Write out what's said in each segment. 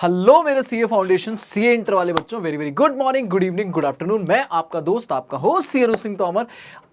Hello मेरे CA foundation CA inter वाले बच्चों, very very good morning, good evening, good afternoon. मैं आपका दोस्त, आपका होस्ट सीए सिंह तोमर।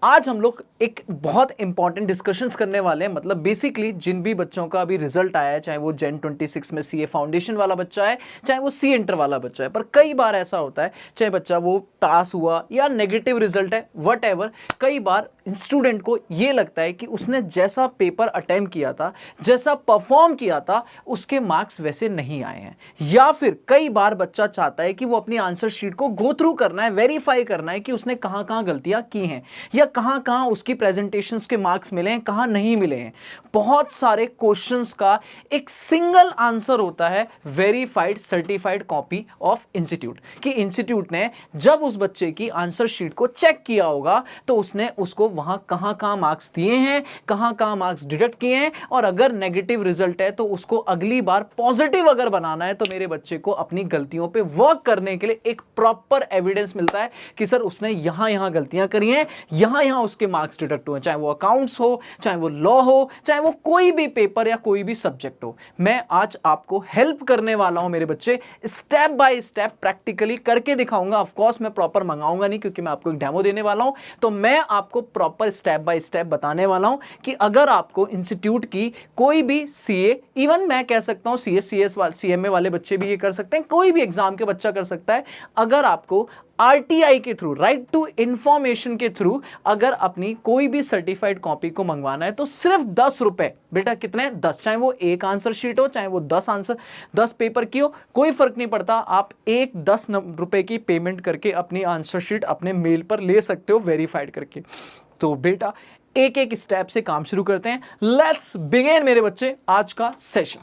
आज हम लोग एक बहुत इंपॉर्टेंट डिस्कशंस करने वाले हैं। मतलब बेसिकली जिन भी बच्चों का अभी रिजल्ट आया है, चाहे वो जेन 26 में सीए फाउंडेशन वाला बच्चा है, चाहे वो सीए इंटर वाला बच्चा है, पर कई बार ऐसा होता है चाहे बच्चा वो पास हुआ या नेगेटिव रिजल्ट है, वट एवर, कई बार स्टूडेंट को ये लगता है कि उसने जैसा पेपर अटेम्प्ट किया था, जैसा परफॉर्म किया था, उसके मार्क्स वैसे नहीं आए हैं। या फिर कई बार बच्चा चाहता है कि वो अपनी आंसर शीट को गो थ्रू करना है, वेरीफाई करना है कि उसने कहां कहां गलतियां की हैं या कहां कहां उसकी प्रेजेंटेशंस के मार्क्स मिले हैं, कहां नहीं मिले हैं। बहुत सारे क्वेश्चंस का एक सिंगल आंसर होता है verified certified copy of institute. कि इंस्टीट्यूट ने जब उस बच्चे की आंसर शीट को चेक किया होगा तो उसने उसको वहां कहां कहां मार्क्स दिए हैं, कहां कहां मार्क्स डिडक्ट किए हैं, और अगर नेगेटिव रिजल्ट है तो उसको अगली बार पॉजिटिव अगर बनाना है तो मेरे बच्चे को अपनी गलतियों पे वर्क करने के लिए एक प्रॉपर एविडेंस मिलता है कि सर उसने यहां यहां गलतियां करी हैं, यहां यहां उसके मार्क्स डिडक्ट हुए, चाहे वो अकाउंट्स हो, चाहे वो लॉ हो, चाहे वो कोई भी पेपर या कोई भी सब्जेक्ट हो। मैं आज आपको हेल्प करने वाला हूं मेरे बच्चे, स्टेप बाय स्टेप प्रैक्टिकली करके दिखाऊंगा। ऑफ कोर्स मैं प्रॉपर मंगाऊंगा नहीं, क्योंकि मैं आपको एक डेमो देने वाला हूं, तो मैं आपको प्रॉपर स्टेप बाय स्टेप बताने वाला हूं कि अगर आपको इंस्टीट्यूट की कोई भी सीए, इवन मैं कह सकता हूं सीएस वाले, सीएमए वाले बच्चे भी ये कर सकते हैं, कोई भी एग्जाम के बच्चा कर सकता है। अगर आपको आरटीआई के थ्रू, राइट टू इंफॉर्मेशन के थ्रू, अगर अपनी कोई भी सर्टिफाइड कॉपी को मंगवाना है तो सिर्फ 10 रुपए, बेटा कितने, 10, चाहे वो एक आंसर शीट हो, चाहे वो 10 पेपर की हो, कोई फर्क नहीं पड़ता। आप 10 रुपए की पेमेंट करके अपनी आंसर शीट अपने मेल पर ले सकते हो वेरीफाइड करके। तो बेटा एक एक स्टेप से काम शुरू करते हैं। लेट्स बिगिन मेरे बच्चे आज का सेशन।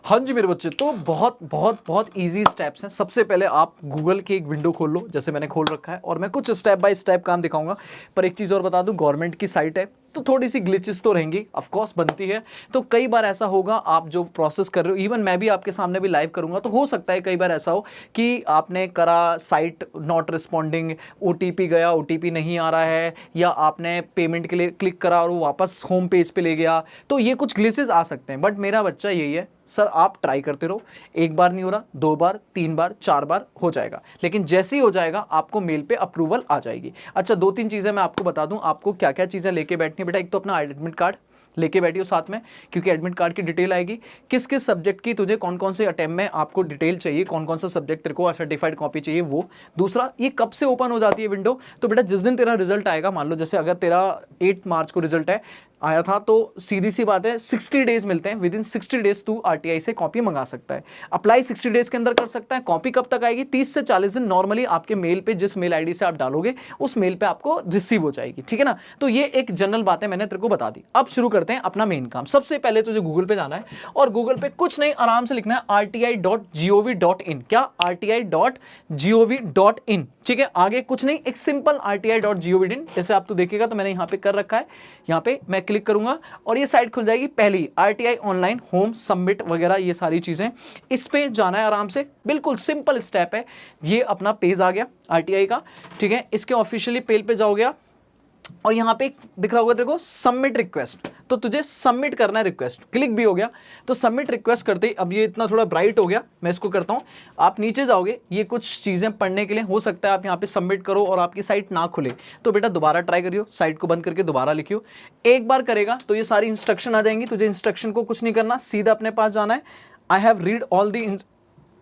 हाँ जी मेरे बच्चे, तो बहुत बहुत बहुत इजी स्टेप्स हैं। सबसे पहले आप गूगल की एक विंडो खोल लो, जैसे मैंने खोल रखा है, और मैं कुछ स्टेप बाय स्टेप काम दिखाऊंगा। पर एक चीज़ और बता दूं, गवर्नमेंट की साइट है तो थोड़ी सी ग्लिचेस तो रहेंगी, ऑफ कोर्स बनती है। तो कई बार ऐसा होगा, आप जो प्रोसेस कर रहे हो, इवन मैं भी आपके सामने भी लाइव करूंगा, तो हो सकता है कई बार ऐसा हो कि आपने करा, साइट नॉट रिस्पॉन्डिंग, ओटीपी गया, ओटीपी नहीं आ रहा है, या आपने पेमेंट के लिए क्लिक करा और वो वापस होम पेज पे ले गया, तो ये कुछ ग्लिचेस आ सकते हैं। बट मेरा बच्चा यही है, सर आप ट्राई करते रहो, एक बार नहीं हो रहा, 2 बार, 3 बार, 4 बार हो जाएगा, लेकिन जैसे ही हो जाएगा आपको मेल पे अप्रूवल आ जाएगी। अच्छा, 2-3 चीजें मैं आपको बता दूं, आपको क्या क्या चीजें लेके बैठनी है बेटा। एक तो अपना एडमिट कार्ड लेके बैठियो साथ में, क्योंकि एडमिट कार्ड की डिटेल आएगी, किस किस सब्जेक्ट की तुझे कौन कौन से अटेम्प्ट में आपको डिटेल चाहिए, कौन कौन सा सब्जेक्ट तेरे को सर्टिफाइड कॉपी चाहिए वो। दूसरा, ये कब से ओपन हो जाती है विंडो, तो बेटा जिस दिन तेरा रिजल्ट आएगा, मान लो जैसे अगर तेरा 8 मार्च को रिजल्ट है आया था, तो सीधी सी बात है 60 डेज मिलते हैं। विद इन 60 डेज तू आरटीआई से कॉपी मंगा सकता है, अप्लाई 60 डेज के अंदर कर सकता है। कॉपी कब तक आएगी, 30 से 40 दिन नॉर्मली आपके मेल पे, जिस मेल आईडी से आप डालोगे उस मेल पे आपको रिसीव हो जाएगी, ठीक है ना। तो ये एक जनरल बात है, मैंने तेरे को बता दी। अब शुरू करते हैं अपना मेन काम। सबसे पहले तुझे गूगल पे जाना है, और गूगल पे कुछ नहीं, आराम से लिखना है rti.gov.in। क्या, rti.gov.in, ठीक है। आगे कुछ नहीं, एक सिंपल rti.gov.in, जैसे आप तो देखेगा, तो मैंने यहाँ पे कर रखा है। यहाँ पे मैं क्लिक करूंगा और ये साइट खुल जाएगी, पहली आरटीआई ऑनलाइन होम सबमिट वगैरह, ये सारी चीजें, इस पे जाना है आराम से, बिल्कुल सिंपल स्टेप है। ये अपना पेज आ गया आरटीआई का, ठीक है। इसके ऑफिशियली पेज पे जाओगे आप, और यहां पे दिख रहा होगा तेरे को सबमिट रिक्वेस्ट, तो तुझे सबमिट करना है रिक्वेस्ट। क्लिक भी हो गया, तो सबमिट रिक्वेस्ट करते ही, अब ये इतना थोड़ा ब्राइट हो गया, मैं इसको करता हूं। आप नीचे जाओगे, ये कुछ चीजें पढ़ने के लिए, हो सकता है आप यहां पे सबमिट करो और आपकी साइट ना खुले, तो बेटा दोबारा ट्राई करियो, साइट को बंद करके दोबारा लिखियो। एक बार करेगा तो ये सारी इंस्ट्रक्शन आ जाएंगी, तुझे इंस्ट्रक्शन को कुछ नहीं करना, सीधा अपने पास जाना है। I have read all the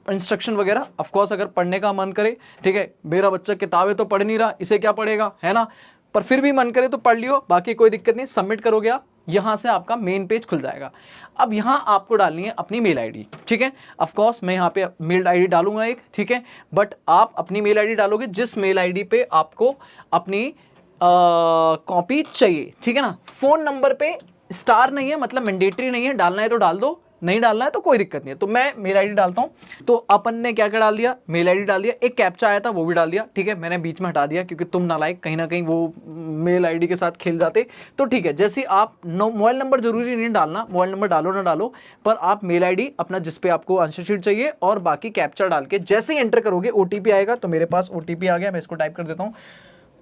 instruction वगैरह। ऑफ कोर्स अगर पढ़ने का मन करे, ठीक है, मेरा बच्चा किताबें तो पढ़ नहीं रहा, इसे क्या पढ़ेगा, है ना, पर फिर भी मन करे तो पढ़ लियो, बाकी कोई दिक्कत नहीं। सबमिट करोगे आप, यहां से आपका मेन पेज खुल जाएगा। अब यहां आपको डालनी है अपनी मेल आईडी, ठीक है। ऑफ कोर्स मैं यहां पे मेल आईडी डालूंगा एक, ठीक है, बट आप अपनी मेल आईडी डालोगे जिस मेल आईडी पे आपको अपनी कॉपी चाहिए, ठीक है ना। फोन नंबर पे स्टार नहीं है, मतलब मैंडेटरी नहीं है, डालना है तो डाल दो, नहीं डालना है तो कोई दिक्कत नहीं है। तो मैं मेल आईडी डालता हूं। तो अपन ने क्या क्या डाल दिया, मेल आईडी डाल दिया, एक कैप्चा आया था वो भी डाल दिया, ठीक है। मैंने बीच में हटा दिया क्योंकि तुम नालायक कहीं ना कहीं वो मेल आईडी के साथ खेल जाते, तो ठीक है। जैसे आप मोबाइल नंबर जरूरी नहीं डालना, मोबाइल नंबर डालो ना डालो, पर आप मेल आईडी अपना जिस पे आपको आंसर शीट चाहिए और बाकी कैप्चा डाल के जैसे ही एंटर करोगे ओटीपी आएगा। तो मेरे पास ओटीपी आ गया, मैं इसको टाइप कर देता हूँ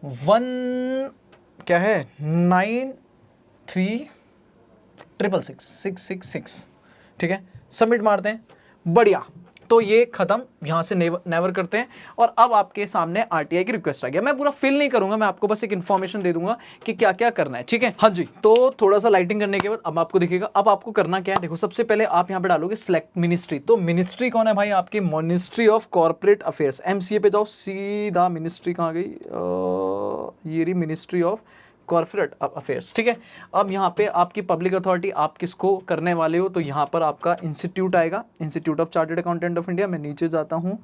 1 क्या है 936666, ठीक है, सबमिट मारते हैं, बढ़िया। तो ये खत्म, यहां से नेवर करते हैं। और अब आपके सामने आरटीआई की रिक्वेस्ट आ गया। मैं पूरा फिल नहीं करूंगा, मैं आपको बस एक इन्फॉर्मेशन दे दूंगा कि क्या क्या करना है, ठीक है। हाँ जी, तो थोड़ा सा लाइटिंग करने के बाद अब आपको दिखेगा। अब आपको करना क्या है, देखो सबसे पहले आप यहां पे डालोगे सिलेक्ट मिनिस्ट्री। तो मिनिस्ट्री कौन है भाई, आपकी ministry of corporate affairs, MCA पे जाओ सीधा। मिनिस्ट्री कहाँ गई, ये रही मिनिस्ट्री ऑफ कॉर्पोरेट अफेयर्स, ठीक है। अब यहाँ पे आपकी पब्लिक अथॉरिटी आप किसको करने वाले हो, तो यहाँ पर आपका इंस्टीट्यूट आएगा, institute of chartered accountant of India. मैं नीचे जाता हूँ,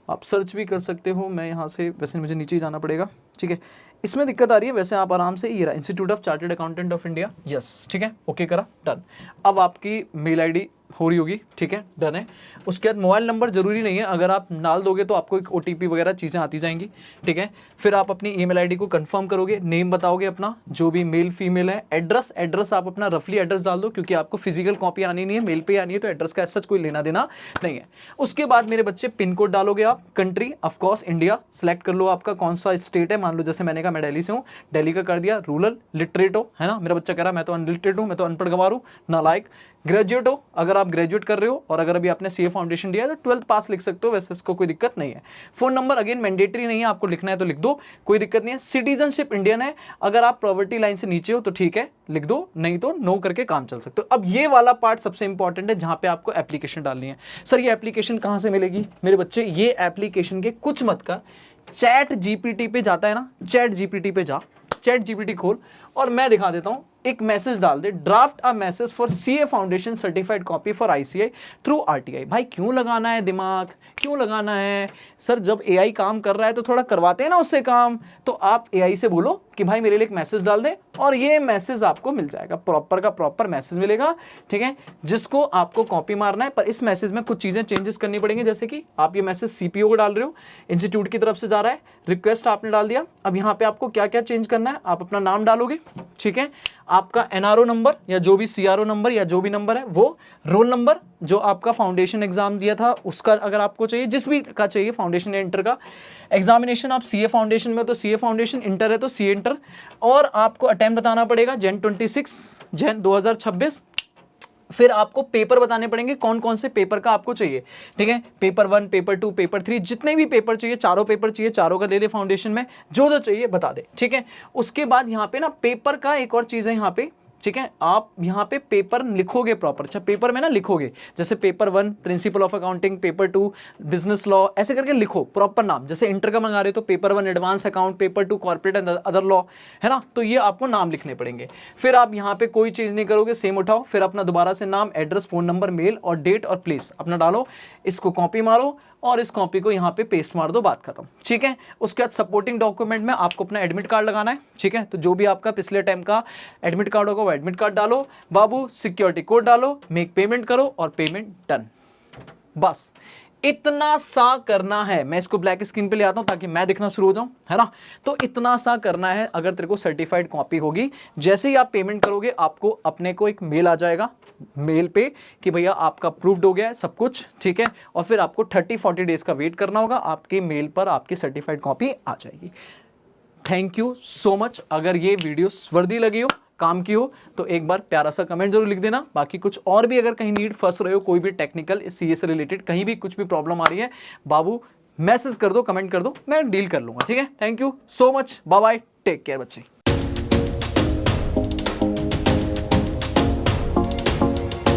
आप सर्च भी कर सकते हो, मैं यहाँ से वैसे मुझे नीचे ही जाना पड़ेगा, ठीक है। इसमें दिक्कत आ रही है, वैसे आप आराम से, ये रहा institute of chartered accountant of India, yes, ठीक है, ओके करा, डन। अब आपकी मेल आईडी हो रही होगी, ठीक है, डन है। उसके बाद मोबाइल नंबर जरूरी नहीं है, अगर आप डाल दोगे तो आपको एक ओटीपी वगैरह चीज़ें आती जाएंगी, ठीक है। फिर आप अपनी ईमेल आईडी को कंफर्म करोगे, नेम बताओगे अपना, जो भी मेल फीमेल है, एड्रेस आप अपना रफली एड्रेस डाल दो, क्योंकि आपको फिजिकल कॉपी आनी नहीं है, मेल पे आनी है, तो एड्रेस का सच कोई लेना देना नहीं है। उसके बाद मेरे बच्चे पिन कोड डालोगे आप, कंट्री ऑफकोर्स इंडिया सेलेक्ट कर लो, आपका कौन सा स्टेट है, मान लो जैसे मैंने कहा मैं दिल्ली से हूँ, दिल्ली का कर दिया। रूरल, लिटरेट हो, है ना, मेरा बच्चा कह रहा है मैं तो अनलिटरेट हूँ, मैं तो अनपढ़ गंवार हूँ, नालायक। ग्रेजुएट हो, अगर आप ग्रेजुएट कर रहे हो और अगर अभी आपने सीए फाउंडेशन दिया है तो 12th पास लिख सकते हो, वैसे इसको कोई दिक्कत नहीं है। फोन नंबर अगेन मैंडेटरी नहीं है, आपको लिखना है तो लिख दो, कोई दिक्कत नहीं है। सिटीजनशिप इंडियन है, अगर आप पॉवर्टी लाइन से नीचे हो तो ठीक है लिख दो, नहीं तो नो करके काम चल सकते हो। अब ये वाला पार्ट सबसे इंपॉर्टेंट है, जहां पे आपको एप्लीकेशन डालनी है। सर ये एप्लीकेशन कहां से मिलेगी, मेरे बच्चे ये एप्लीकेशन के कुछ मत का चैट जीपीटी पे जाता है ना, चैट जीपीटी पे जा, चैट जीपीटी खोल और मैं दिखा देता हूं, एक मैसेज डाल दे, draft a message for CA foundation certified copy for ICI through RTI. भाई क्यों लगाना है दिमाग, क्यों लगाना है सर, जब एआई काम कर रहा है तो थोड़ा करवाते हैं ना उससे काम। तो आप एआई से बोलो कि भाई मेरे लिए एक मैसेज डाल दे और ये मैसेज आपको मिल जाएगा, प्रॉपर का प्रॉपर मैसेज मिलेगा, ठीक है, जिसको आपको कॉपी मारना है। पर इस मैसेज में कुछ चीजें चेंजेस करनी पड़ेंगी, जैसे कि आप ये मैसेज सीपीओ को डाल रहे हो, इंस्टीट्यूट की तरफ से जा रहा है, रिक्वेस्ट आपने डाल दिया। अब यहाँ पे आपको क्या क्या चेंज करना है, आप अपना नाम डालोगे, ठीक है, आपका एनआरओ नंबर या जो भी सीआरओ नंबर या जो भी नंबर है वो, रोल नंबर जो आपका फाउंडेशन एग्जाम दिया था उसका अगर आपको चाहिए, जिस भी का चाहिए, फाउंडेशन या इंटर का एग्जामिनेशन, आप सीए फाउंडेशन में हो तो सीए फाउंडेशन, इंटर है तो सीए इंटर, और आपको अटेम्प्ट बताना पड़ेगा जैन 26 जैन 2026। फिर आपको पेपर बताने पड़ेंगे कौन कौन से पेपर का आपको चाहिए, ठीक है, पेपर 1, पेपर 2, पेपर 3, जितने भी पेपर चाहिए, चारों पेपर चाहिए, चारों का दे दे फाउंडेशन में, जो जो चाहिए बता दे, ठीक है। उसके बाद यहाँ पे ना पेपर का एक और चीज़ है यहाँ पे, ठीक है, आप यहाँ पे पेपर लिखोगे प्रॉपर, अच्छा पेपर में ना लिखोगे, जैसे paper 1 principle of accounting, paper 2 business law, ऐसे करके लिखो प्रॉपर नाम, जैसे इंटर का मंगा रहे हो तो paper 1 advance account, paper 2 corporate and other law, है ना, तो ये आपको नाम लिखने पड़ेंगे। फिर आप यहाँ पे कोई चीज़ नहीं करोगे, सेम उठाओ, फिर अपना दोबारा से नाम, एड्रेस, फोन नंबर, मेल और डेट और प्लेस अपना डालो, इसको कॉपी मारो और इस कॉपी को यहाँ पे पेस्ट मार दो, बात खत्म, ठीक है। उसके बाद सपोर्टिंग डॉक्यूमेंट में आपको अपना एडमिट कार्ड लगाना है, ठीक है, तो जो भी आपका पिछले टाइम का एडमिट कार्ड होगा वो एडमिट कार्ड डालो, बाबू सिक्योरिटी कोड डालो, मेक पेमेंट करो और पेमेंट डन, बस इतना सा करना है। मैं इसको ब्लैक स्क्रीन पे ले आता हूं ताकि मैं दिखना शुरू हो जाऊं, है ना, तो इतना सा करना है। अगर तेरे को सर्टिफाइड कॉपी होगी, जैसे ही आप पेमेंट करोगे आपको अपने को एक मेल आ जाएगा, मेल पे कि भैया आपका अप्रूव्ड हो गया है सब कुछ, ठीक है, और फिर आपको 30-40 डेज का वेट करना होगा, आपके मेल पर आपकी सर्टिफाइड कॉपी आ जाएगी। Thank you so much. अगर ये वीडियो वर्दी लगी हो, काम की हो, तो एक बार प्यारा सा कमेंट जरूर लिख देना। बाकी कुछ और भी अगर कहीं नीड फंस रहे हो, कोई भी टेक्निकल सीए से रिलेटेड कहीं भी कुछ भी प्रॉब्लम आ रही है, बाबू मैसेज कर दो, कमेंट कर दो, मैं डील कर लूंगा, ठीक है। Thank you so much, bye bye, take care बच्चे।